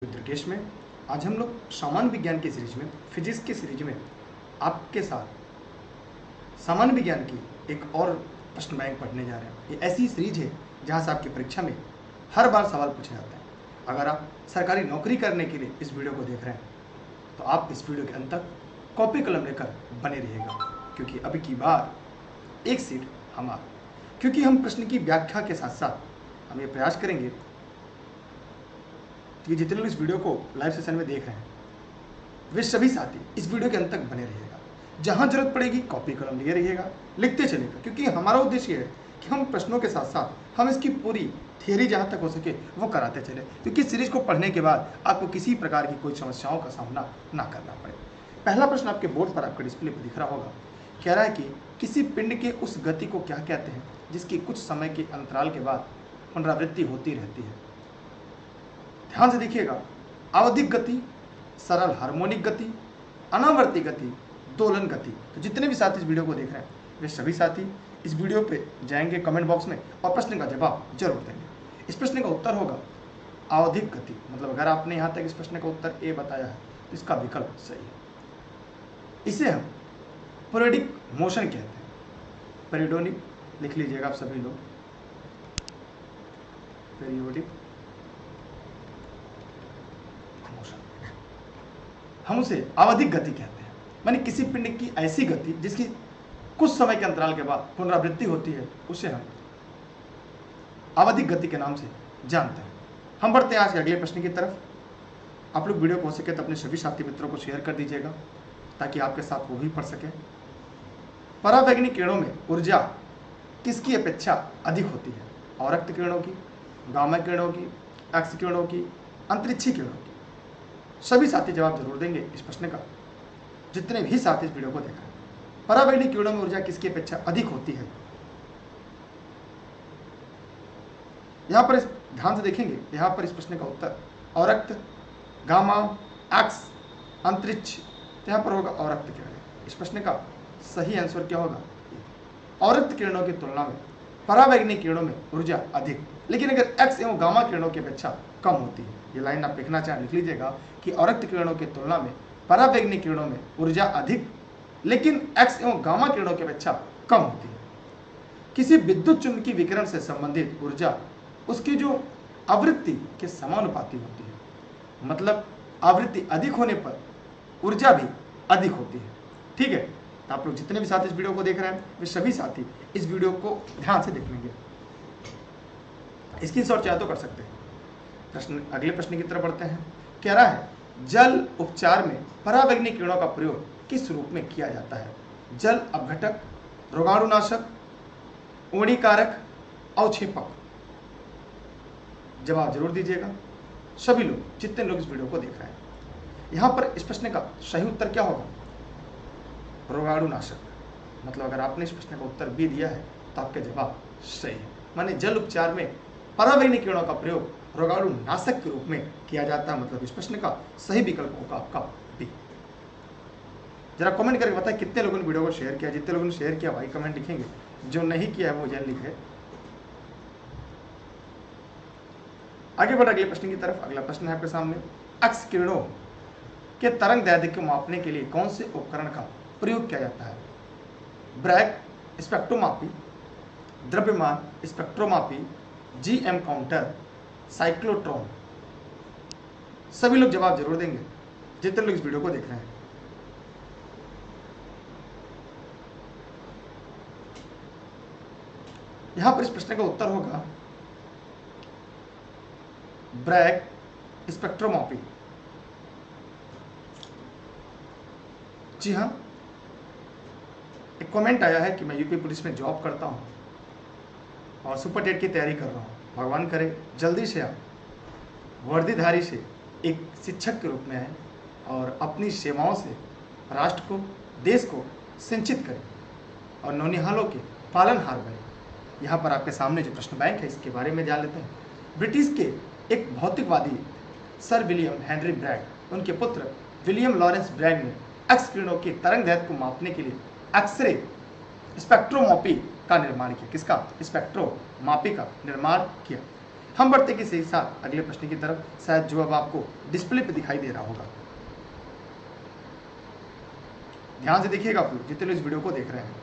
दुर्गेश में आज हम लोग सामान्य विज्ञान की सीरीज में फिजिक्स की सीरीज में आपके साथ सामान्य विज्ञान की एक और प्रश्न बैंक पढ़ने जा रहे हैं। ये ऐसी सीरीज है जहां से आपकी परीक्षा में हर बार सवाल पूछे जाते हैं। अगर आप सरकारी नौकरी करने के लिए इस वीडियो को देख रहे हैं तो आप इस वीडियो के अंत तक कॉपी कलम लेकर बने रहिएगा, क्योंकि अभी की बार एक सीट हमारा। क्योंकि हम प्रश्न की व्याख्या के साथ साथ हम ये प्रयास करेंगे कि जितने लोग इस वीडियो को लाइव सेशन में देख रहे हैं वे सभी साथी इस वीडियो के अंत तक बने रहिएगा। जहां जरूरत पड़ेगी कॉपी कलम लिए रहिएगा, लिखते चलेगा, क्योंकि हमारा उद्देश्य है कि हम प्रश्नों के साथ साथ हम इसकी पूरी थियरी जहां तक हो सके वो कराते चले, क्योंकि सीरीज को पढ़ने के बाद आपको किसी प्रकार की कोई समस्याओं का सामना ना करना पड़े। पहला प्रश्न आपके बोर्ड पर आपके डिस्प्ले पर दिख रहा होगा। कह रहा है कि किसी पिंड के उस गति को क्या कहते हैं जिसकी कुछ समय के अंतराल के बाद पुनरावृत्ति होती रहती है। ध्यान से देखिएगा, आवधिक गति, सरल हार्मोनिक गति, अनावर्ती गति, दोलन गति। तो जितने भी साथी इस वीडियो को देख रहे हैं वे सभी साथी इस वीडियो पे जाएंगे कमेंट बॉक्स में और प्रश्न का जवाब जरूर देंगे। इस प्रश्न का उत्तर होगा आवधिक गति। मतलब अगर आपने यहाँ तक इस प्रश्न का उत्तर ए बताया है तो इसका विकल्प सही है। इसे हम पीरियडिक मोशन कहते हैं। पीरियोडिक लिख लीजिएगा आप सभी लोग, पीरियोडिक हम उसे आवधिक गति कहते हैं। माने किसी पिंड की ऐसी गति जिसकी कुछ समय के अंतराल के बाद पुनरावृत्ति होती है उसे हम आवधिक गति के नाम से जानते हैं। हम बढ़ते हैं आज के अगले प्रश्न की तरफ। आप लोग वीडियो को हो सके तो अपने सभी साथी मित्रों को शेयर कर दीजिएगा ताकि आपके साथ वो भी पढ़ सके। परावैंगनिक किरणों में ऊर्जा किसकी अपेक्षा अधिक होती है? औरक्त किरणों की, गामा किरणों की, एक्स किरणों की, अंतरिक्षी किरणों की। सभी साथी जवाब जरूर देंगे इस प्रश्न का, जितने भी साथी इस वीडियो को देख रहे हैं। परावैंगनिक किरणों में ऊर्जा किसकी अपेक्षा अधिक होती है? यहां पर ध्यान से देखेंगे, यहां पर इस प्रश्न का उत्तर औरक्त, गामा, एक्स, अंतरिक्ष। तो यहां पर होगा औरक्त किरण। इस प्रश्न का सही आंसर क्या होगा? औरक्त किरणों की तुलना में परावैंगनिक किरणों में ऊर्जा अधिक, लेकिन अगर एक्स एवं गामा किरणों की अपेक्षा कम होती है। ये लाइन आप लिखना चाहें लिख लीजिएगा कि औरक्त किरणों की तुलना में परावैंगनिक किरणों में ऊर्जा अधिक, लेकिन एक्स एवं गामा किरणों की अपेक्षा कम होती है। किसी विद्युत चुंबकीय विकिरण से संबंधित ऊर्जा उसकी जो आवृत्ति के समानुपाती होती है। मतलब आवृत्ति अधिक होने पर ऊर्जा भी अधिक होती है। ठीक है, तो आप लोग जितने भी साथी इस वीडियो को देख रहे हैं वे सभी साथी इस वीडियो को ध्यान से देख लेंगे। स्क्रीनशॉट चाहे तो कर सकते हैं। अगले प्रश्न की तरफ बढ़ते हैं। कह रहा है जल उपचार में परावैंगनिक किरणों का प्रयोग किस रूप में किया जाता है? जल अपघटक, रोगाणुनाशक, ओणीकारक, अवक्षेपक। जवाब जरूर दीजिएगा सभी लोग जितने लोग इस वीडियो को देख रहे हैं। यहां पर इस प्रश्न का सही उत्तर क्या होगा? रोगाणुनाशक। मतलब अगर आपने इस प्रश्न का उत्तर बी दिया है तो आपका जवाब सही है। माने जल उपचार में परावैंगनिक किरणों का प्रयोग रोगाणुनाशक के रूप में किया जाता है। मतलब इस प्रश्न का सही विकल्प होगा आपका बी। जरा कमेंट करके बताएं कितने लोगों ने वीडियो को शेयर किया। जितने लोगों ने शेयर किया भाई कमेंट लिखेंगे, जो नहीं किया है वो जन लिखे। आगे बढ़ अगले प्रश्न की तरफ। अगला प्रश्न है आपके सामने, एक्स किरणों के तरंग दैर्ध्य को मापने के लिए कौन से उपकरण का प्रयोग किया जाता है? ब्रैग स्पेक्ट्रोमापी, द्रव्यमान स्पेक्ट्रोमापी, जीएम काउंटर, साइक्लोट्रॉन। सभी लोग जवाब जरूर देंगे जितने लोग इस वीडियो को देख रहे हैं। यहां पर इस प्रश्न का उत्तर होगा ब्रैग स्पेक्ट्रोमापी। जी हाँ, एक कमेंट आया है कि मैं यूपी पुलिस में जॉब करता हूं और सुपर टेट की तैयारी कर रहा हूं। भगवान करे जल्दी से आप वर्दीधारी से एक शिक्षक के रूप में आए और अपनी सेवाओं से राष्ट्र को, देश को सिंचित करें और नौनिहालों के पालनहार बने। यहाँ पर आपके सामने जो प्रश्न बैंक है इसके बारे में जान लेते हैं। ब्रिटिश के एक भौतिकवादी सर विलियम हेनरी ब्रैग, उनके पुत्र विलियम लॉरेंस ब्रैग ने एक्स किरणों के तरंग दैर्ध्य को मापने के लिए एक्सरे स्पेक्ट्रोमापी का निर्माण किया। किसका? स्पेक्ट्रोमापी का निर्माण किया। हम बढ़ते कि सही साथ अगले प्रश्न की तरफ, शायद जो अब आपको डिस्प्ले पे दिखाई दे रहा होगा। ध्यान से देखिएगा आप लोग जितने लोग इस वीडियो को देख रहे हैं।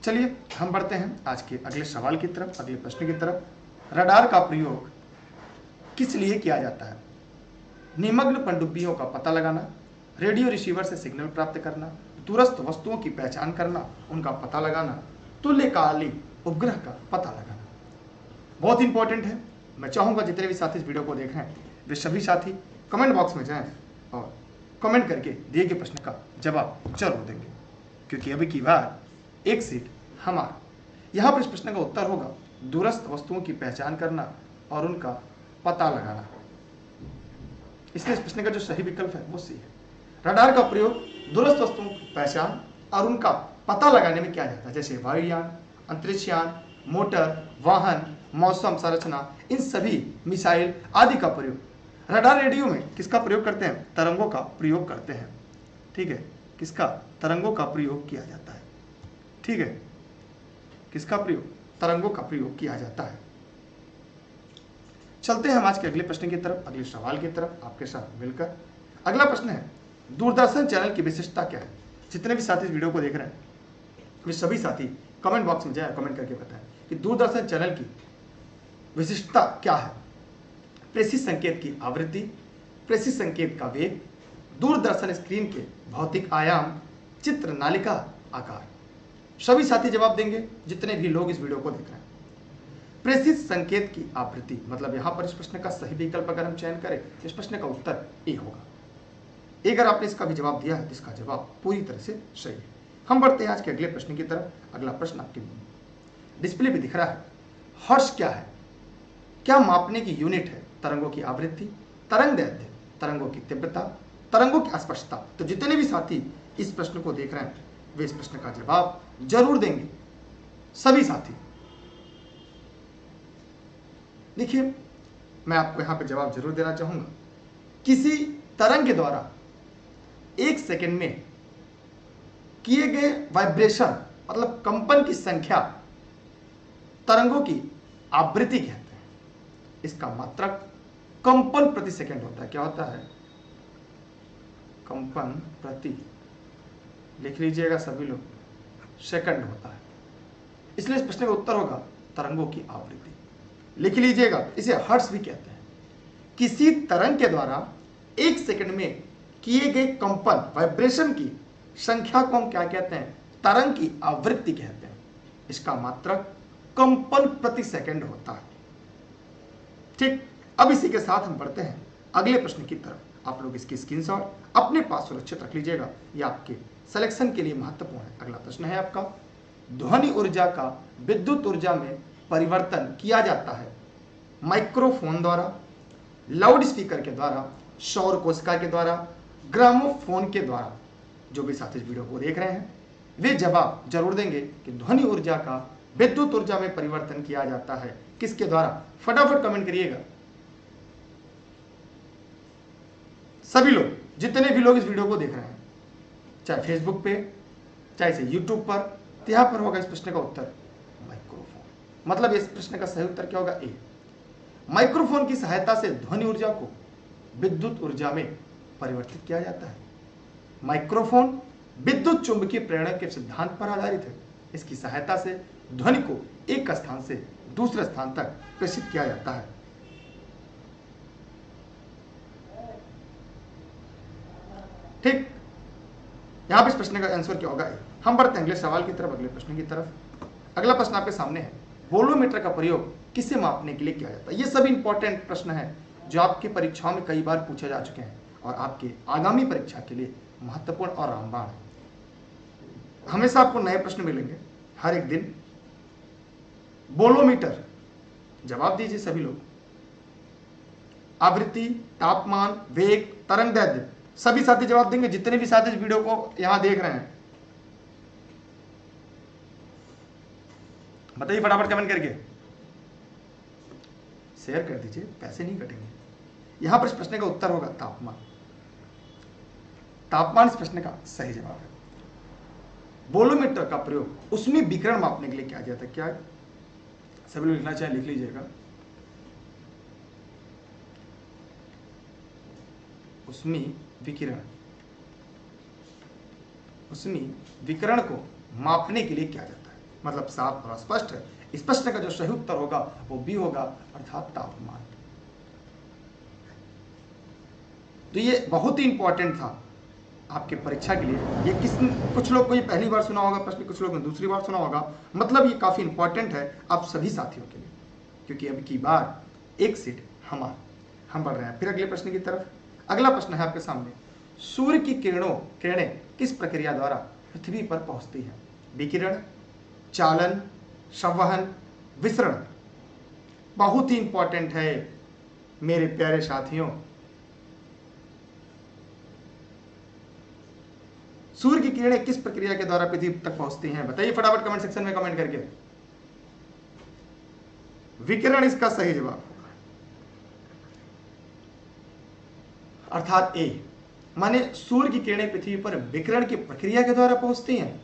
चलिए हम बढ़ते हैं आज के अगले सवाल की तरफ, अगले प्रश्न की तरफ। रडार का प्रयोग किस लिए किया जाता है? निमग्न पनडुब्बियों का पता लगाना, रेडियो रिसीवर से सिग्नल प्राप्त करना, दूरस्थ वस्तुओं की पहचान करना, उनका पता लगाना, तुल्यकालिक उपग्रह का पता लगाना। बहुत इंपॉर्टेंट है। मैं चाहूंगा जितने भी साथी इस वीडियो को देख रहे हैं वे सभी साथी कमेंट बॉक्स में जाएं और कमेंट करके दिए गए प्रश्न का जवाब जरूर देंगे, क्योंकि अभी की बार एक सीट हमारा। यहाँ पर इस प्रश्न का उत्तर होगा दूरस्थ वस्तुओं की पहचान करना और उनका पता लगाना। इसलिए इस प्रश्न का जो सही विकल्प है वो सी है। रडार का प्रयोग दूरस्थ वस्तुओं की पहचान और उनका पता लगाने में किया जाता है, जैसे वायुयान, अंतरिक्षयान, मोटर, वाहन, मौसम संरचना, इन सभी मिसाइल आदि का प्रयोग। रडार रेडियो में किसका प्रयोग करते हैं? तरंगों का प्रयोग करते हैं। ठीक है, किसका? तरंगों का प्रयोग किया जाता है। ठीक है, किसका प्रयोग? तरंगों का प्रयोग किया जाता है। चलते हैं हम आज के अगले प्रश्न की तरफ, अगले सवाल की तरफ आपके साथ मिलकर। अगला प्रश्न है दूरदर्शन चैनल की विशेषता क्या है? जितने भी साथी इस वीडियो को देख रहे हैं वे सभी साथी कमेंट बॉक्स में जाए, कमेंट करके बताएं कि दूरदर्शन चैनल की विशिष्टता क्या है। प्रेषित संकेत की आवृत्ति, प्रेषित संकेत का वेग, दूरदर्शन स्क्रीन के भौतिक आयाम, चित्र नालिका आकार। सभी साथी जवाब देंगे जितने भी लोग इस वीडियो को देख रहे हैं। प्रेषित संकेत की आवृत्ति मतलब यहां पर इस प्रश्न का सही विकल्प अगर हम चयन करें तो इस प्रश्न का उत्तर ए होगा। अगर आपने इसका भी जवाब दिया है तो इसका जवाब पूरी तरह से सही है। हम बढ़ते हैं आज के अगले प्रश्न की तरफ। अगला प्रश्न आपके डिस्प्ले पे दिख रहा है। हर्ट्ज क्या है? क्या मापने की यूनिट है? तरंगों की आवृत्ति, तरंग दैर्घ्य, तरंगों की तीव्रता, तरंगों की स्पष्टता। तो जितने भी साथी इस प्रश्न को देख रहे हैं वे इस प्रश्न का जवाब जरूर देंगे। सभी साथी देखिए, मैं आपको यहां पे जवाब जरूर देना चाहूंगा। किसी तरंग के द्वारा 1 सेकंड में किए गए वाइब्रेशन मतलब कंपन की संख्या तरंगों की आवृत्ति कहते हैं। इसका मात्रक कंपन प्रति सेकंड होता है। क्या होता है? कंपन प्रति, लिख लीजिएगा सभी लोग, सेकंड होता है। इसलिए इस प्रश्न का उत्तर होगा तरंगों की आवृत्ति। लिख लीजिएगा, इसे हर्ट्ज भी कहते हैं। किसी तरंग के द्वारा 1 सेकंड में किए गए कंपन वाइब्रेशन की संख्या को हम क्या कहते हैं? तरंग की आवृत्ति कहते हैं। इसका मात्रक कंपन प्रति सेकंड होता है। ठीक, अब इसी के साथ हम बढ़ते हैं अगले प्रश्न की तरफ। आप लोग इसकी स्क्रीनशॉट अपने पास सुरक्षित रख लीजिएगा, यह आपके सिलेक्शन के लिए महत्वपूर्ण है। अगला प्रश्न है आपका, ध्वनि ऊर्जा का विद्युत ऊर्जा में परिवर्तन किया जाता है माइक्रोफोन द्वारा, लाउड स्पीकर के द्वारा, सौर कोशिका के द्वारा, ग्रामोफोन के द्वारा। जो भी साथी इस वीडियो को देख रहे हैं वे जवाब जरूर देंगे कि ध्वनि ऊर्जा का विद्युत ऊर्जा में परिवर्तन किया जाता है किसके द्वारा। फटाफट कमेंट करिएगा सभी लोग, जितने भी लोग इस वीडियो को देख रहे हैं, चाहे फेसबुक पे चाहे से यूट्यूब पर। तो यहां पर होगा इस प्रश्न का उत्तर माइक्रोफोन। मतलब इस प्रश्न का सही उत्तर क्या होगा? ए। माइक्रोफोन की सहायता से ध्वनि ऊर्जा को विद्युत ऊर्जा में परिवर्तित किया जाता है। माइक्रोफोन विद्युत चुंबकीय प्रेरण के सिद्धांत पर आधारित है। इसकी सहायता से ध्वनि को एक स्थान से दूसरे स्थान तक प्रेषित किया जाता है। ठीक, यहां पर इस प्रश्न का आंसर क्या होगा? हम बढ़ते हैं अगले सवाल की तरफ, अगले प्रश्न की तरफ। अगला प्रश्न आपके सामने है, वोल्यूमीटर का प्रयोग किसे मापने के लिए किया जाता है? ये सब इंपॉर्टेंट प्रश्न है जो आपकी परीक्षाओं में कई बार पूछे जा चुके हैं और आपके आगामी परीक्षा के लिए महत्वपूर्ण और रामबाण है। हमेशा आपको नए प्रश्न मिलेंगे हर एक दिन। वोल्यूमीटर, जवाब दीजिए सभी लोग। आवृत्ति, तापमान, वेग, तरंग दैर्घ्य, सभी साथी जवाब देंगे जितने भी साथी इस वीडियो को यहां देख रहे हैं। बताइए फटाफट कमेंट करके, शेयर कर दीजिए, पैसे नहीं कटेंगे। यहां पर इस प्रश्न का उत्तर होगा तापमान। तापमान इस प्रश्न का सही जवाब है। बोलोमीटर का प्रयोग उसमें विकिरण मापने के लिए किया जाता है। क्या है? सभी लोग लिखना चाहे लिख लीजिएगा। उसमें विकिरण को मापने के लिए किया जाता है। मतलब साफ और स्पष्ट है। इस प्रश्न का जो सही उत्तर होगा वो बी होगा, अर्थात तापमान। तो ये बहुत ही इंपॉर्टेंट था आपके परीक्षा के लिए। ये कुछ लोग को ये पहली बार सुना होगा प्रश्न, कुछ लोग ने दूसरी बार सुना होगा। मतलब ये काफी इंपॉर्टेंट है आप सभी साथियों के लिए, क्योंकि अब की बार एक सीट हम बढ़ रहे हैं। फिर अगले प्रश्न की तरफ। अगला प्रश्न है आपके सामने, सूर्य की किरणें किस प्रक्रिया द्वारा पृथ्वी पर पहुंचती हैं? विकिरण, चालन, संवहन, विसरण। बहुत ही इंपॉर्टेंट है मेरे प्यारे साथियों। सूर्य की किरणें किस प्रक्रिया के द्वारा पृथ्वी तक पहुंचती हैं? बताइए फटाफट कमेंट सेक्शन में कमेंट करके। विकिरण इसका सही जवाब होगा, अर्थात ए। माने सूर्य की किरणें पृथ्वी पर विकिरण की प्रक्रिया के द्वारा पहुंचती हैं।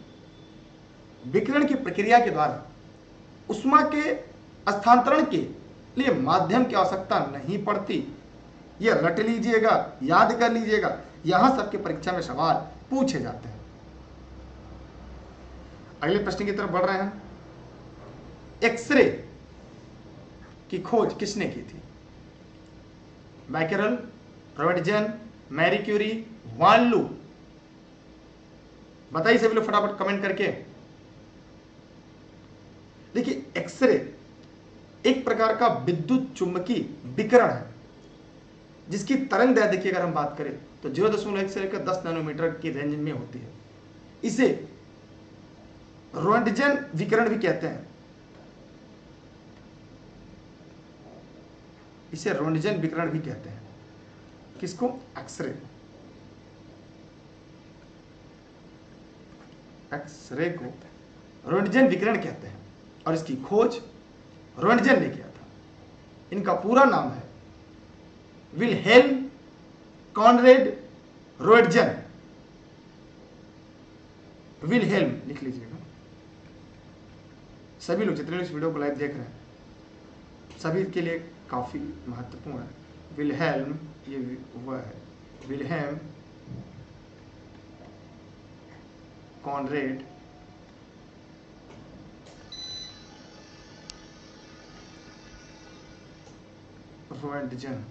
विकिरण की प्रक्रिया के द्वारा उष्मा के स्थानांतरण के लिए माध्यम की आवश्यकता नहीं पड़ती। यह रट लीजिएगा, याद कर लीजिएगा, यहां सबके परीक्षा में सवाल पूछे जाते हैं। अगले प्रश्न की तरफ बढ़ रहे हैं। एक्सरे की खोज किसने की थी? बैकरल, रॉन्टगेन, मैरी क्यूरी, वान लू। बताइए सभी लोग फटाफट कमेंट करके। देखिए, एक्सरे एक प्रकार का विद्युत चुंबकीय विकिरण है जिसकी तरंग दैर्ध्य की अगर हम बात करें तो 0.1 से लेकर 10 नैनोमीटर की रेंज में होती है। इसे रॉन्टगेन विकिरण भी कहते हैं। इसे रॉन्टगेन विकिरण भी कहते हैं। किसको? एक्सरे। एक्सरे को रॉन्टगेन विकिरण कहते हैं और इसकी खोज रॉन्टगेन ने किया था। इनका पूरा नाम है विल्हेल्म कॉनरेड रॉन्टगेन। विल्हेल्म लिख लीजिएगा। सभी लोग जितने लोग इस वीडियो को लाइव देख रहे हैं सभी के लिए काफी महत्वपूर्ण है। विल्हेल्म, ये वह है विल्हेल्म कॉनरेड रॉन्टगेन,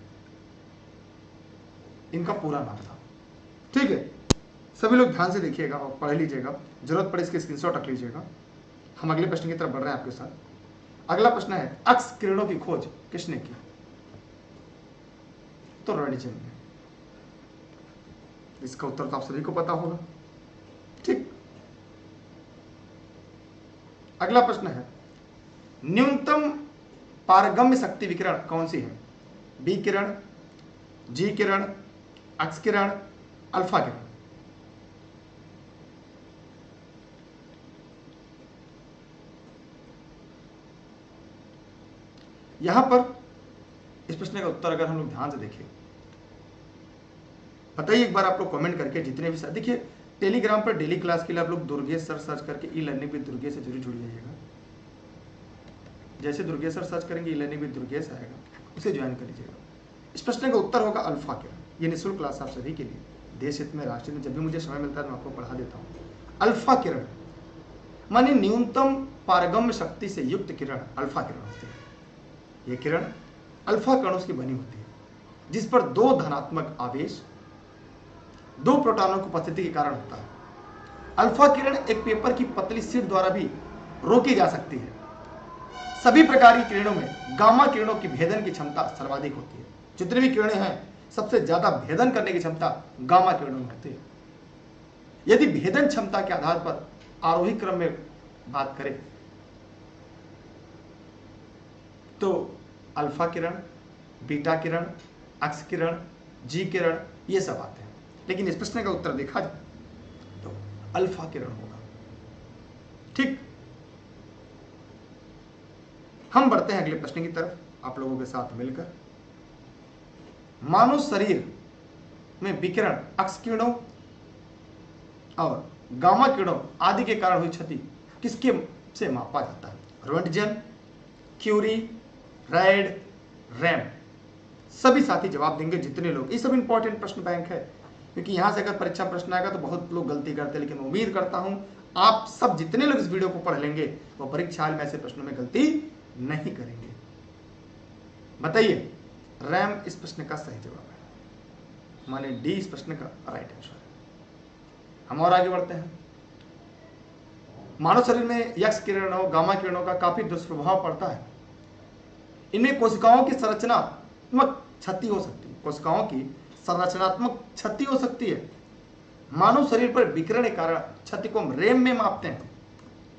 इनका पूरा नाम था। ठीक है, सभी लोग ध्यान से देखिएगा और पढ़ लीजिएगा, जरूरत पड़े इसके स्क्रीनशॉट रख लीजिएगा। हम अगले प्रश्न की तरफ बढ़ रहे हैं आपके साथ। अगला प्रश्न है, अक्स किरणों की खोज किसने की? तो रॉन्टगेन ने। इसका उत्तर तो आप सभी को पता होगा। ठीक, अगला प्रश्न है, न्यूनतम पारगम्य शक्ति विकिरण कौन सी है? बी किरण, जी किरण, एक्स किरण, अल्फा किरण। यहां पर इस प्रश्न का उत्तर अगर हम लोग ध्यान से देखें, बताइए एक बार आप लोग कमेंट करके। जितने भी देखिए, टेलीग्राम पर डेली क्लास के लिए आप लोग दुर्गेश सर सर्च करके ई लर्निंग विद दुर्गेश से जरूर जुड़ जाइएगा। जैसे दुर्गेश सर सर्च करेंगे ई लर्निंग विद दुर्गेश आएगा, उसे ज्वाइन कर लीजिएगा। इस प्रश्न का उत्तर होगा अल्फा किरण। ये निःशुल्क क्लास आप सभी के लिए, देश हित में, राष्ट्र में, जब भी मुझे समय मिलता है मैं आपको पढ़ा देता हूँ। अल्फा किरण माने न्यूनतम पारगम्य शक्ति से युक्त किरण अल्फा किरण होती है। यह किरण अल्फा कणों की बनी होती है जिस पर 2 धनात्मक आवेश 2 प्रोटॉनों की उपस्थिति के कारण होता है। अल्फा किरण एक पेपर की पतली शीट द्वारा भी रोकी जा सकती है। सभी प्रकार की किरणों में गामा किरणों की भेदन की क्षमता सर्वाधिक होती है। जितनी भी किरणें हैं सबसे ज्यादा भेदन करने की क्षमता गामा किरणों में होती है। यदि भेदन क्षमता के आधार पर आरोही क्रम में बात करें तो अल्फा किरण, बीटा किरण, एक्स किरण, जी किरण, ये सब आते हैं। लेकिन इस प्रश्न का उत्तर देखा जाए तो अल्फा किरण होगा। ठीक, हम बढ़ते हैं अगले प्रश्न की तरफ आप लोगों के साथ मिलकर। मानव शरीर में विकिरण अक्स किरणों और गामा किरणों आदि के कारण हुई क्षति किसके से मापा जाता है? रोंटगेन, क्यूरी, रायड, रैम। सभी साथी जवाब देंगे जितने लोग। ये सब इंपॉर्टेंट प्रश्न बैंक है, क्योंकि यहां से अगर परीक्षा प्रश्न आएगा तो बहुत लोग गलती करते हैं, लेकिन उम्मीद करता हूं आप सब जितने लोग इस वीडियो को पढ़ लेंगे वो परीक्षा में ऐसे प्रश्नों में गलती नहीं करेंगे। बताइए, रैम इस प्रश्न का सही जवाब है, माने डी इस प्रश्न का राइट आंसर है। हम और आगे बढ़ते हैं। मानव शरीर में एक्स किरणों, गामा किरणों का काफी दुष्प्रभाव पड़ता है। इनमें कोशिकाओं की संरचनात्मक क्षति हो सकती है। कोशिकाओं की संरचनात्मक क्षति हो सकती है। मानव शरीर पर विकिरण के कारण क्षति को हम रैम में मापते हैं।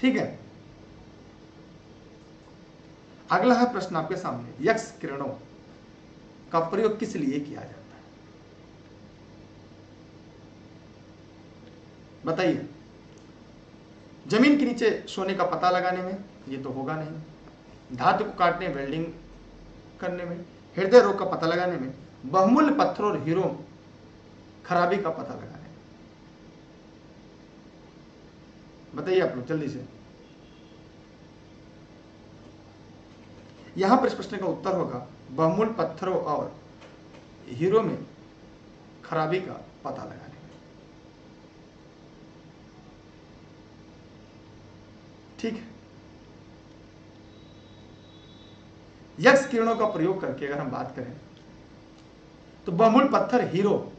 ठीक है, अगला है प्रश्न आपके सामने, एक्स किरणों का प्रयोग किस लिए किया जाता है? बताइए। जमीन के नीचे सोने का पता लगाने में, ये तो होगा नहीं। धातु को काटने, वेल्डिंग करने में, हृदय रोग का पता लगाने में, बहुमूल्य पत्थरों और हीरो खराबी का पता लगाने में। बताइए आप लोग जल्दी से। यहां पर इस प्रश्न का उत्तर होगा बहुमूल्य पत्थरों और हीरो में खराबी का पता लगाने में। ठीक है, एक्स किरणों का प्रयोग करके अगर हम बात करें तो बहुमूल्य पत्थर हीरो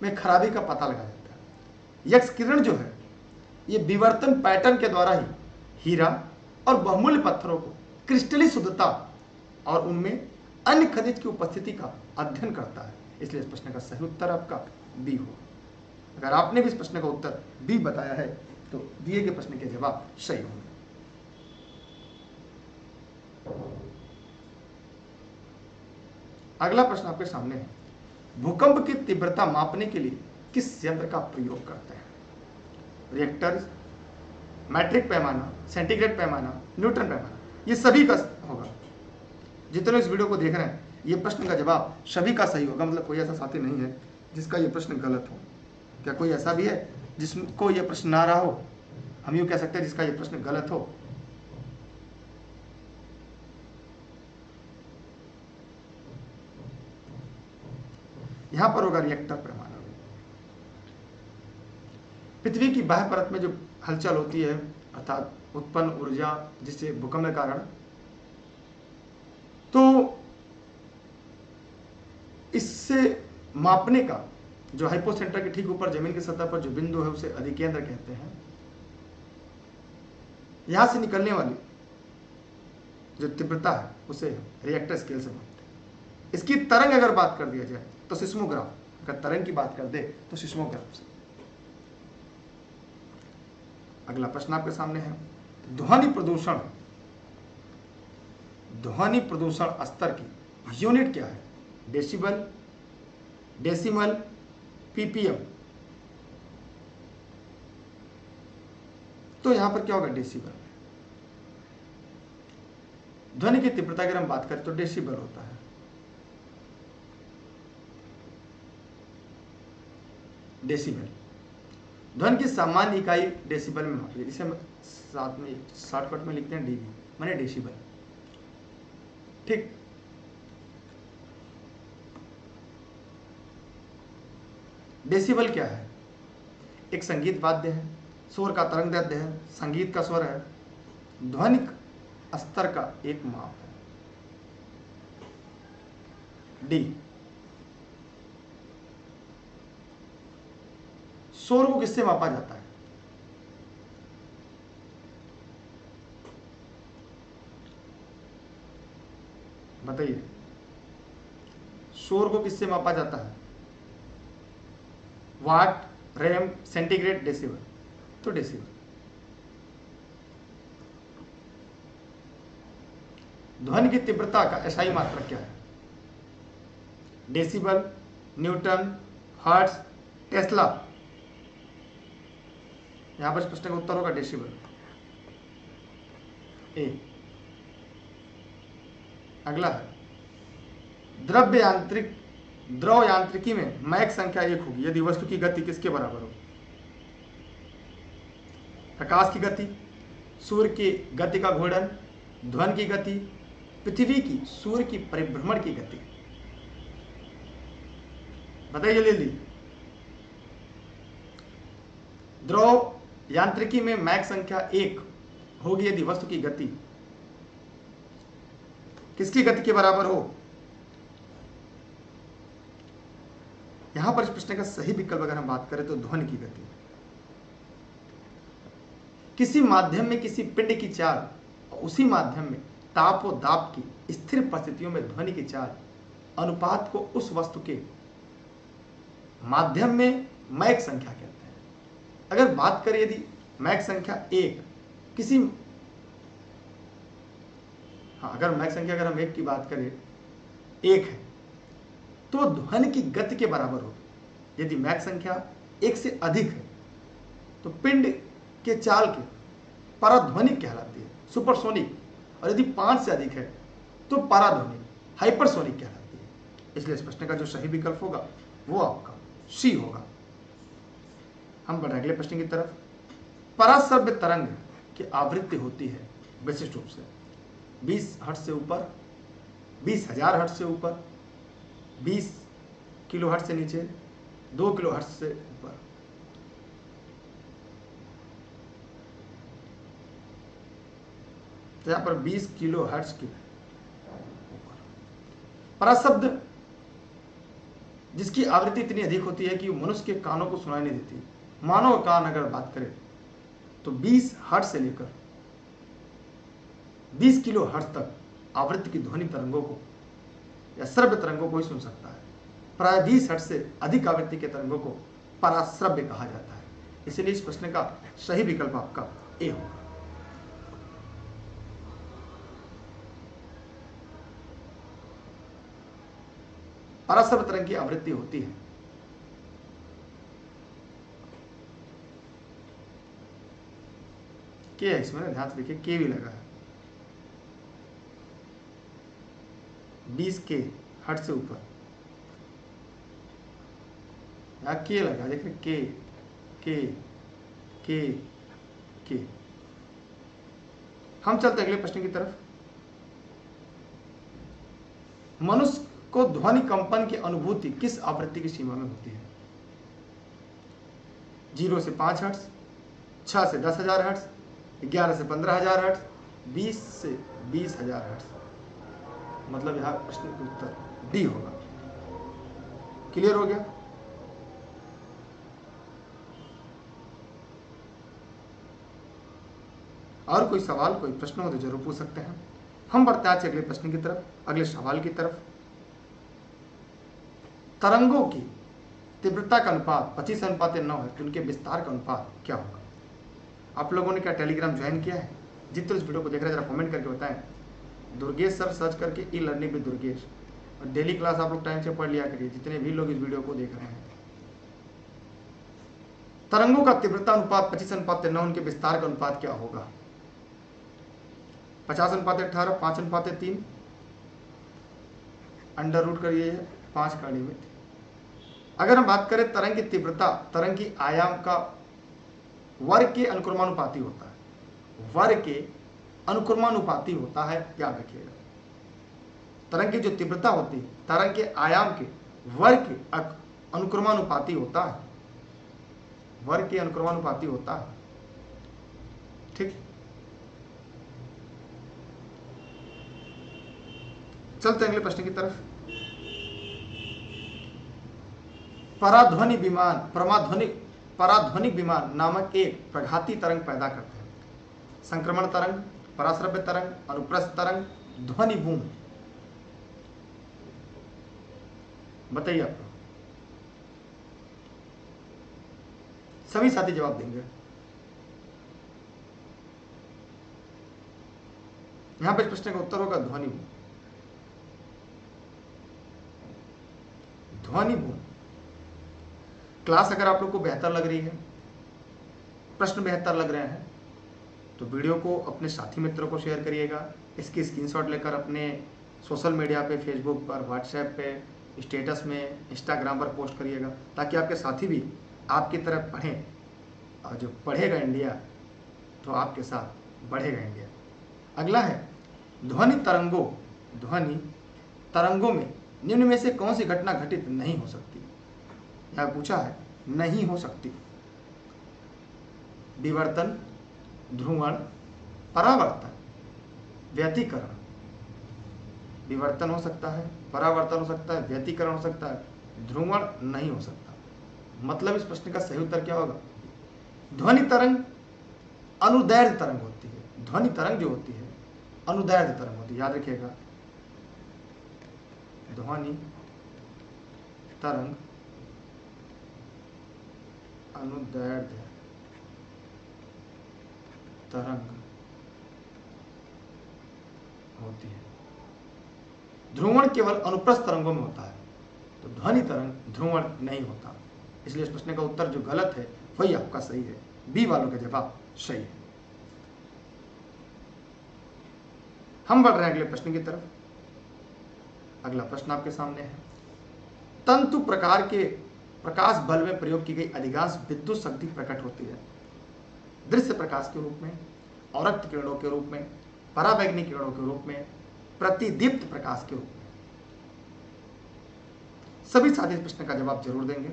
में खराबी का पता लगाया जाता है। एक्स किरण जो है ये विवर्तन पैटर्न के द्वारा ही हीरा और बहुमूल्य पत्थरों को क्रिस्टली शुद्धता और उनमें अन्य खनिज की उपस्थिति का अध्ययन करता है। इसलिए इस प्रश्न का सही उत्तर आपका बी हो। अगर आपने भी इस प्रश्न का उत्तर बी बताया है तो दिए गए प्रश्न के जवाब सही होंगे। अगला प्रश्न आपके सामने है, भूकंप की तीव्रता मापने के लिए किस यंत्र का प्रयोग करते हैं? रिएक्टर, मैट्रिक पैमाना, सेंटीग्रेड पैमाना, न्यूटन पैमाना। ये सभी का होगा। जितने इस वीडियो को देख रहे हैं ये प्रश्न का जवाब सभी का सही होगा। मतलब कोई ऐसा साथी नहीं है जिसका ये प्रश्न गलत हो। क्या कोई ऐसा भी है जिसको ये प्रश्न ना रहा हो? हम यूँ कह सकते हैं जिसका ये प्रश्न गलत हो। यहां पर होगा रिएक्टर पैमाना। पृथ्वी की बाह्य परत में जो हलचल होती है अर्थात उत्पन्न ऊर्जा जिससे भूकंप के कारण, तो इससे मापने का जो हाइपोसेंटर के ठीक ऊपर जमीन की सतह पर जो बिंदु है उसे अधिकेंद्र कहते हैं। यहां से निकलने वाली जो तीव्रता है उसे रिएक्टर स्केल से मापते हैं। इसकी तरंग अगर बात कर दिया जाए तो सिस्मोग्राफ, अगर तरंग की बात कर दे तो सिस्मोग्राफ से। अगला प्रश्न आपके सामने है, ध्वनि प्रदूषण स्तर की यूनिट क्या है? Decibel, decimal, ppm. तो यहां पर क्या होगा? डेसिबल। ध्वनि की तीव्रता अगर हम बात करें तो डेसिबल होता है। डेसिबल ध्वनि की सामान्य इकाई डेसिबल में मापी, इसे हम साथ में शॉर्टकट में लिखते हैं डीबी, माने डेसिबल। ठीक, डेसिबल क्या है? एक संगीत वाद्य है, स्वर का तरंग दैर्ध्य है, संगीत का स्वर है, ध्वनिक स्तर का एक माप है। डी, शोर को किससे मापा जाता है? बताइए, शोर को किससे मापा जाता है? वाट, रैम, सेंटीग्रेड, डेसिबल। तो डेसिबल। ध्वनि की तीव्रता का एसआई मात्रक क्या है? Decibel, Newton, hertz, Tesla. यहां पर प्रश्न का उत्तर होगा डेसिबल, ए। अगला है, द्रव यांत्रिकी में मैक संख्या 1 होगी यदि वस्तु की गति किसके बराबर हो? प्रकाश की गति, सूर्य की गति का घूर्णन, ध्वनि की गति, पृथ्वी की सूर्य की परिभ्रमण की गति। बताइए जल्दी जल्दी। द्रव यांत्रिकी में मैक संख्या 1 होगी यदि वस्तु की गति किसकी गति के बराबर हो? यहां पर इस प्रश्न का सही विकल्प अगर हम बात करें तो ध्वनि की गति। किसी माध्यम में किसी पिंड की चाल और उसी माध्यम में ताप और दाब की स्थिर परिस्थितियों में ध्वनि की चाल अनुपात को उस वस्तु के माध्यम में मैक संख्या कहते हैं। अगर बात करें यदि मैक संख्या 1 किसी अगर मैक संख्या अगर हम 1 की बात करें 1 है तो ध्वनि की गति के बराबर होगी। यदि मैक संख्या 1 से अधिक है तो पिंड के चाल के पराध्वनिक कहलाती है, सुपरसोनिक, और यदि 5 से अधिक है तो पराध्वनिक, हाइपरसोनिक कहलाती है। इसलिए इस प्रश्न का जो सही विकल्प होगा वो आपका सी होगा। हम बढ़े अगले प्रश्न की तरफ। पराश्रव्य तरंग की आवृत्ति होती है विशिष्ट रूप से 20 हर्ट्ज से ऊपर, 20,000 हर्ट्ज से ऊपर, 20 किलो हर्ट्ज से नीचे, 2 किलो हर्ट्ज से ऊपर। तो यहां पर 20 किलो हर्ट्ज के ऊपर पराशब्द जिसकी आवृत्ति इतनी अधिक होती है कि मनुष्य के कानों को सुनाई नहीं देती। मानव कान अगर बात करें तो 20 हर्ट्ज से लेकर 20 किलो हर्ट्ज तक आवृत्ति की ध्वनि तरंगों को या श्रव्य तरंगों को ही सुन सकता है। प्राय 20 हर्ट्ज से अधिक आवृत्ति के तरंगों को पराश्रव्य कहा जाता है। इसलिए इस प्रश्न का सही विकल्प आपका ए होगा। पराश्रव्य तरंग की आवृत्ति होती है के है इसमें, ध्यान से देखिए के भी लगा है। 20 के हर्ट्ज से ऊपर या के लगा, देखिए के के के के। हम चलते अगले प्रश्न की तरफ। मनुष्य को ध्वनि कंपन की अनुभूति किस आवृत्ति की सीमा में होती है? 0 से 5 हर्ट्ज, 6 से 10,000 हर्ट्ज, 11 से 15,000 हर्ट्ज, 20 से 20,000 हर्ट्ज। मतलब यहां प्रश्न का उत्तर डी होगा। क्लियर हो गया? और कोई सवाल, कोई प्रश्न हो तो जरूर पूछ सकते हैं। हम बढ़ते आज अगले प्रश्न की तरफ, अगले सवाल की तरफ। तरंगों की तीव्रता का अनुपात 25:9 है तो उनके विस्तार का अनुपात क्या होगा? आप लोगों ने क्या टेलीग्राम ज्वाइन किया है? जितने इस वीडियो को देख रहे हैं जरा कमेंट करके बताएं। दुर्गेश सर सर्च करके ई लर्निंग विद दुर्गेश, और डेली क्लास आप लोग टाइम से पढ़ लिया करिए जितने भी लोग इस वीडियो को देख रहे हैं। तरंगों का तीव्रता अनुपात 25:9, उनके विस्तार का अनुपात क्या होगा? 50:18, 5:3, अंडर रूट करिए 5 का लिमिट। अगर हम बात करें तरंग की तीव्रता, तरंग की आयाम का वर्ग के अनुक्रमानुपाती होता है। वर्ग के अनुक्रमानुपाती होता है, याद रखिएगा। तरंग की जो तीव्रता होती है तरंग के आयाम के वर्ग के अनुक्रमानुपाती होता है, वर्ग के अनुक्रमानुपाती होता है। ठीक, चलते अगले प्रश्न की तरफ। पराध्वनिक विमान नामक एक प्रघाती तरंग पैदा करते हैं। संक्रमण तरंग, पराश्रव्य तरंग, अनुप्रस्थ तरंग, ध्वनि बूम। बताइए आप। सभी साथी जवाब देंगे। यहां पे प्रश्न का उत्तर होगा ध्वनि बूम। ध्वनि बूम। क्लास अगर आप लोग को बेहतर लग रही है, प्रश्न बेहतर लग रहे हैं, तो वीडियो को अपने साथी मित्रों को शेयर करिएगा। इसकी स्क्रीनशॉट लेकर अपने सोशल मीडिया पे, फेसबुक पर, व्हाट्सएप पे, स्टेटस में, इंस्टाग्राम पर पोस्ट करिएगा, ताकि आपके साथी भी आपकी तरह पढ़ें। और जो पढ़ेगा इंडिया तो आपके साथ बढ़ेगा इंडिया। अगला है ध्वनि तरंगों में निम्न में से कौन सी घटना घटित नहीं हो सकती। यह पूछा है नहीं हो सकती। विवर्तन, ध्रुवण, परावर्तन, व्यतिकरण। विवर्तन हो सकता है, परावर्तन हो सकता है, व्यतिकरण हो सकता है, ध्रुवण नहीं हो सकता। मतलब इस प्रश्न का सही उत्तर क्या होगा? ध्वनि तरंग अनुदैर्ध्य तरंग होती है। ध्वनि तरंग जो होती है अनुदैर्ध्य तरंग होती है, याद रखिएगा। ध्वनि तरंग अनुदैर्ध्य तरंग होती है। ध्रुवण केवल अनुप्रस्थ तरंगों में होता है, तो ध्वनि तरंग ध्रुवण नहीं होता। इसलिए इस प्रश्न का उत्तर जो गलत है वही आपका सही है। बी वालों का जवाब सही है। हम बढ़ रहे हैं अगले प्रश्न की तरफ। अगला प्रश्न आपके सामने है। तंतु प्रकार के प्रकाश बल्ब में प्रयोग की गई अधिकांश विद्युत शक्ति प्रकट होती है दृश्य प्रकाश के रूप में, औरक्त किरणों के रूप में, पराबैंगनी किरणों के रूप में, प्रतिदीप्त प्रकाश के रूप में। सभी साथी इस प्रश्न का जवाब जरूर देंगे,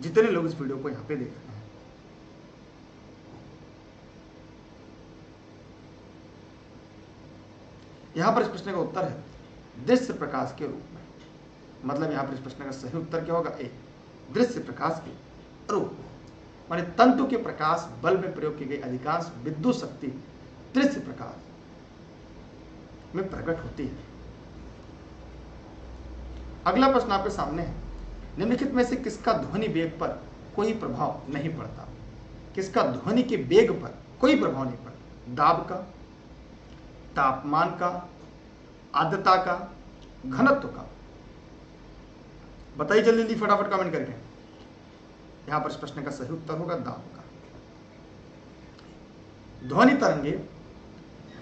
जितने लोग इस वीडियो को यहां पे देख रहे हैं। यहां पर इस प्रश्न का उत्तर है दृश्य प्रकाश के रूप में। मतलब यहां पर इस प्रश्न का सही उत्तर क्या होगा? ए, दृश्य प्रकाश के रूप में। माने तंतु के प्रकाश बल्ब में प्रयोग की गई अधिकांश विद्युत शक्ति दृश्य प्रकाश में प्रकट होती है। अगला प्रश्न आपके सामने है। निम्नलिखित में से किसका ध्वनि वेग पर कोई प्रभाव नहीं पड़ता? किसका ध्वनि के वेग पर कोई प्रभाव नहीं पड़ता? दाब का, तापमान का, आर्द्रता का, घनत्व का? बताइए जल्दी जल्दी फटाफट कमेंट करके। यहां पर इस प्रश्न का सही उत्तर होगा दाब का। ध्वनि तरंगे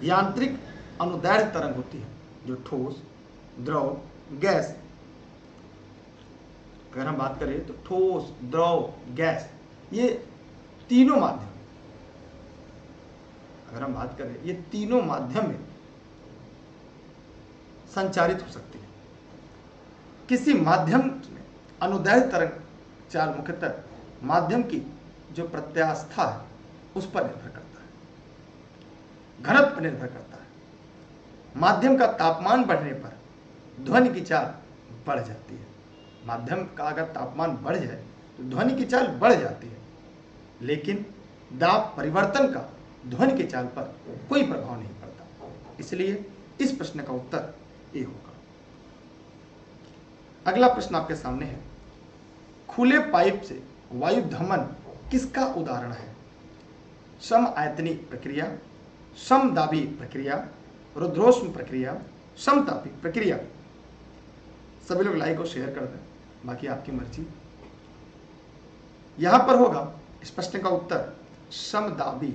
यांत्रिक अनुदैर्ध्य तरंग होती है, जो ठोस, द्रव, गैस। अगर हम बात करें तो ठोस, द्रव, गैस, ये तीनों माध्यम, अगर हम बात करें ये तीनों माध्यम में संचारित हो सकती है। किसी माध्यम में अनुदैर्ध्य तरंग चाल मुख्यतः माध्यम की जो प्रत्यास्था है उस पर निर्भर करता है, घनत्व पर निर्भर करता है। माध्यम का तापमान बढ़ने पर ध्वनि की चाल बढ़ जाती है। माध्यम का अगर तापमान बढ़ जाए तो ध्वनि की चाल बढ़ जाती है, लेकिन दाब परिवर्तन का ध्वनि की चाल पर कोई प्रभाव नहीं पड़ता। इसलिए इस प्रश्न का उत्तर ए होगा। अगला प्रश्न आपके सामने है। खुले पाइप से वायु धमन किसका उदाहरण है? समआयतनी प्रक्रिया, समदाबी प्रक्रिया, रुद्रोष्म प्रक्रिया, समतापी प्रक्रिया। सभी लोग लाइक और शेयर कर दें, बाकी आपकी मर्जी। यहां पर होगा इस प्रश्न का उत्तर समदाबी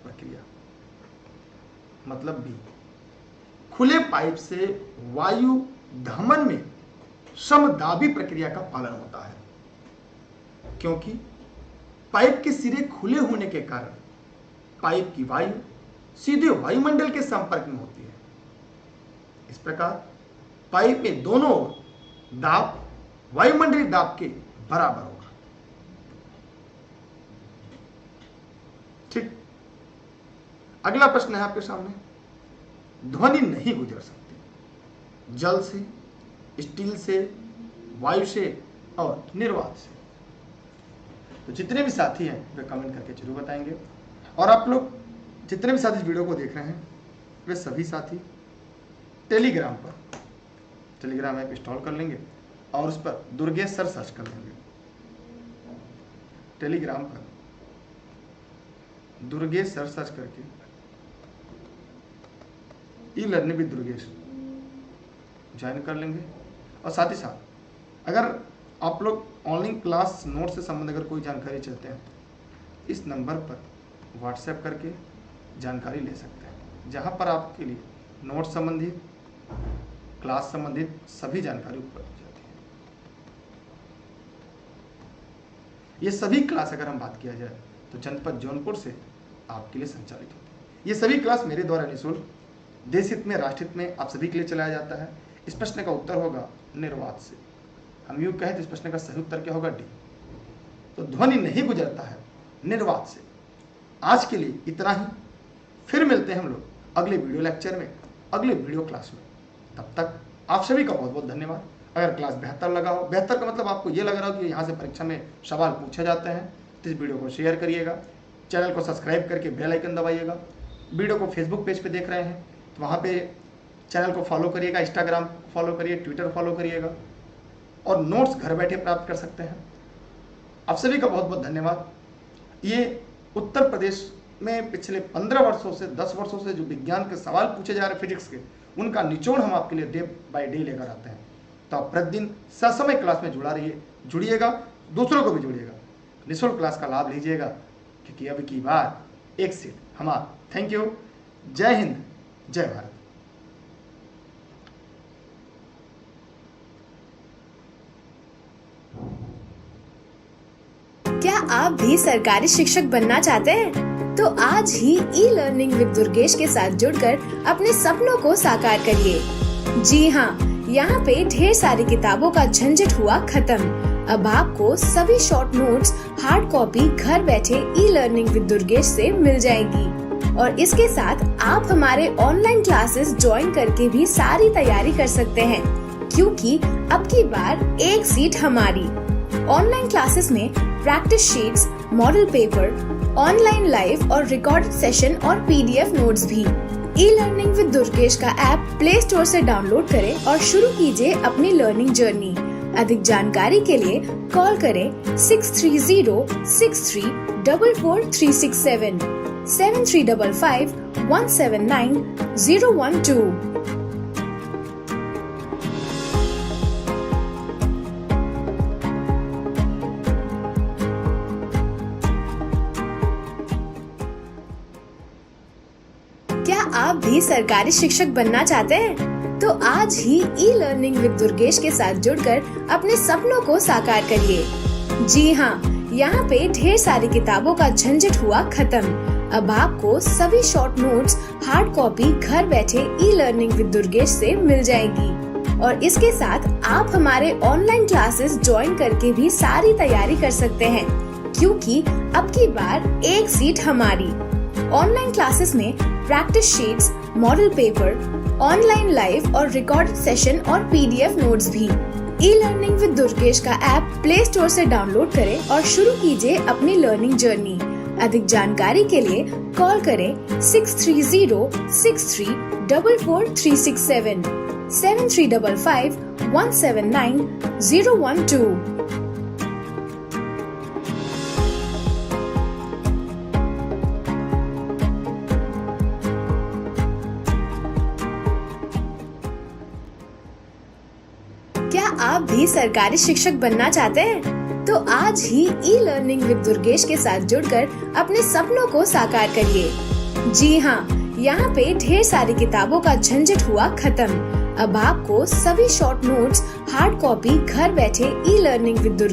प्रक्रिया, मतलब बी। खुले पाइप से वायु धमन में समदाबी प्रक्रिया का पालन होता है, क्योंकि पाइप के सिरे खुले होने के कारण पाइप की वायु सीधे वायुमंडल के संपर्क में होती है। इस प्रकार पाइप में दोनों ओर दाब वायुमंडलीय दाब के बराबर होगा। ठीक। अगला प्रश्न है आपके सामने। ध्वनि नहीं गुजर सकती जल से, स्टील से, वायु से और निर्वात से। तो जितने भी साथी हैं वे कमेंट करके जरूर बताएंगे। और आप लोग जितने भी साथी इस वीडियो को देख रहे हैं वे सभी साथी टेलीग्राम ऐप इंस्टॉल कर लेंगे और उस पर दुर्गेश सर सर्च कर लेंगे। टेलीग्राम पर दुर्गेश सर सर्च करके e learning with Durgesh join कर लेंगे। और साथ ही साथ अगर आप लोग ऑनलाइन क्लास नोट से संबंधित अगर कोई जानकारी चाहते हैं, इस नंबर पर व्हाट्सएप करके जानकारी ले सकते हैं, जहां पर आपके लिए नोट संबंधित, क्लास संबंधित सभी जानकारी उपलब्ध हो जाती है। ये सभी क्लास अगर हम बात किया जाए तो जनपद जौनपुर से आपके लिए संचालित होती है। ये सभी क्लास मेरे द्वारा निःशुल्क देश हित में, राष्ट्र हित में आप सभी के लिए चलाया जाता है। इस प्रश्न का उत्तर होगा निर्वात से। हम यूँ कहें तो इस प्रश्न का सही उत्तर क्या होगा? डी। तो ध्वनि नहीं गुजरता है निर्वात से। आज के लिए इतना ही। फिर मिलते हैं हम लोग अगले वीडियो लेक्चर में, अगले वीडियो क्लास में। तब तक आप सभी का बहुत बहुत धन्यवाद। अगर क्लास बेहतर लगा हो, बेहतर का मतलब आपको ये लग रहा हो कि यहाँ से परीक्षा में सवाल पूछे जाते हैं, तो इस वीडियो को शेयर करिएगा, चैनल को सब्सक्राइब करके बेल आइकन दबाइएगा। वीडियो को फेसबुक पेज पे देख रहे हैं तो वहाँ पे चैनल को फॉलो करिएगा, इंस्टाग्राम फॉलो करिए, ट्विटर फॉलो करिएगा और नोट्स घर बैठे प्राप्त कर सकते हैं। आप सभी का बहुत बहुत धन्यवाद। ये उत्तर प्रदेश में पिछले 15 वर्षों से 10 वर्षों से जो विज्ञान के सवाल पूछे जा रहे हैं फिजिक्स के, उनका निचोड़ हम आपके लिए डे बाय डे लेकर आते हैं। तो आप प्रतिदिन ससमय क्लास में जुड़िएगा, दूसरों को भी जुड़िएगा, निःशुल्क क्लास का लाभ लीजिएगा, क्योंकि अब की बार एक सीट हमारा। Thank you. जय हिंद, जय भारत। क्या आप भी सरकारी शिक्षक बनना चाहते हैं? तो आज ही ई लर्निंग विद दुर्गेश के साथ जुड़कर अपने सपनों को साकार करिए। जी हाँ, यहाँ पे ढेर सारी किताबों का झंझट हुआ खत्म। अब आपको सभी शॉर्ट नोट्स हार्ड कॉपी घर बैठे ई लर्निंग विद दुर्गेश से मिल जाएगी। और इसके साथ आप हमारे ऑनलाइन क्लासेस ज्वाइन करके भी सारी तैयारी कर सकते हैं, क्योंकि अब की बार एक सीट हमारी। ऑनलाइन क्लासेस में practice sheets, model paper, online live और रिकॉर्डेड सेशन और पीडीएफ नोट्स भी। ई लर्निंग विद दुर्गेश का ऐप प्ले स्टोर से डाउनलोड करें और शुरू कीजिए अपनी लर्निंग जर्नी। अधिक जानकारी के लिए कॉल करें 6306344367 7355 179 012। क्या आप भी सरकारी शिक्षक बनना चाहते हैं? तो आज ही ई लर्निंग विद दुर्गेश के साथ जुड़कर अपने सपनों को साकार करिए। जी हाँ, यहाँ पे ढेर सारी किताबों का झंझट हुआ खत्म। अब आपको सभी शॉर्ट नोट्स हार्ड कॉपी घर बैठे ई लर्निंग विद दुर्गेश से मिल जाएगी। और इसके साथ आप हमारे ऑनलाइन क्लासेस ज्वाइन करके भी सारी तैयारी कर सकते हैं, क्योंकि अब की बार एक सीट हमारी। ऑनलाइन क्लासेस में practice sheets, model paper, online live और रिकॉर्डेड सेशन और पीडीएफ नोट्स भी। ई लर्निंग विद दुर्गेश का ऐप प्ले स्टोर से डाउनलोड करें और शुरू कीजिए अपनी लर्निंग जर्नी। अधिक जानकारी के लिए कॉल करें 6306344367 7355 179 012। क्या आप भी सरकारी शिक्षक बनना चाहते हैं? तो आज ही ई लर्निंग विद दुर्गेश के साथ जुड़कर अपने सपनों को साकार करिए। जी हाँ, यहाँ पे ढेर सारी किताबों का झंझट हुआ खत्म। अब आपको सभी शॉर्ट नोट्स हार्ड कॉपी घर बैठे ई लर्निंग विद दुर्गेश